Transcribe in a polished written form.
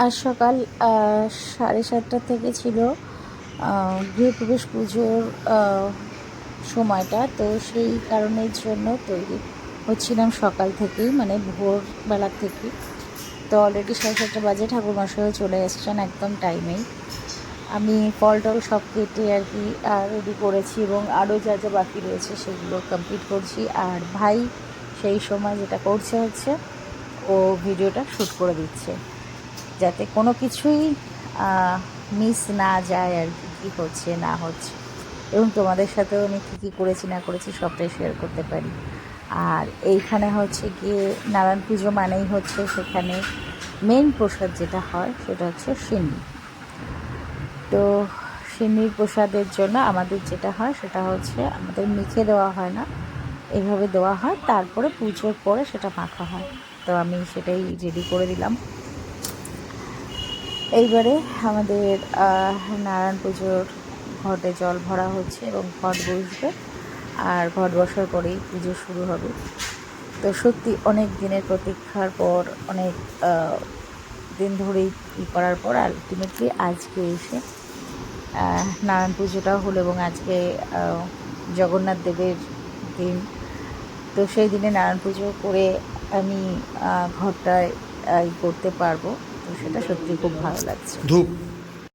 আজ সকাল 7:30 থেকে ছিল গৃহপ্রবেশ পুজোর সময়টা। তো সেই কারণের জন্য তৈরি হচ্ছিলাম সকাল থেকেই, মানে ভোরবেলা থেকেই। তো অলরেডি 7:30 বাজে, ঠাকুরমশাইও চলে এসছেন একদম টাইমেই। আমি ফল টল সব কেটে আর কি রেডি করেছি, এবং আরও যা যা বাকি রয়েছে সেগুলো কমপ্লিট করছি। আর ভাই সেই সময় যেটা করছে হচ্ছে ও ভিডিওটা শ্যুট করে দিচ্ছে, যাতে কোনো কিছুই মিস না যায় আর কি, কী হচ্ছে না হচ্ছে, এবং তোমাদের সাথেও আমি কী কী করেছি না করেছি সবটাই শেয়ার করতে পারি। আর এইখানে হচ্ছে গিয়ে নারায়ণ পুজো মানেই হচ্ছে সেখানে মেন প্রসাদ যেটা হয় সেটা হচ্ছে সিন্নি। তো সিন্নির প্রসাদের জন্য আমাদের যেটা হয় সেটা হচ্ছে আমাদের মেখে দেওয়া হয় না, এইভাবে দেওয়া হয়, তারপরে পুজোর পরে সেটা মাখা হয়। তো আমি সেটাই রেডি করে দিলাম। এইবারে আমাদের নারায়ণ পুজোর ঘটে জল ভরা হচ্ছে এবং ঘট বসবে, আর ঘট বসার পরেই পুজো শুরু হবে। তো সত্যি অনেক দিনের প্রতীক্ষার পর, অনেক দিন ধরেই করার পর আলটিমেটলি আজকে এসে নারায়ণ পুজোটাও হলো, এবং আজকে জগন্নাথ দেবের দিন। তো সেই দিনে নারায়ণ পুজো করে আমি ঘরটায় করতে পারবো, তো সেটা সত্যি খুব ভালো লাগছে। ধূপ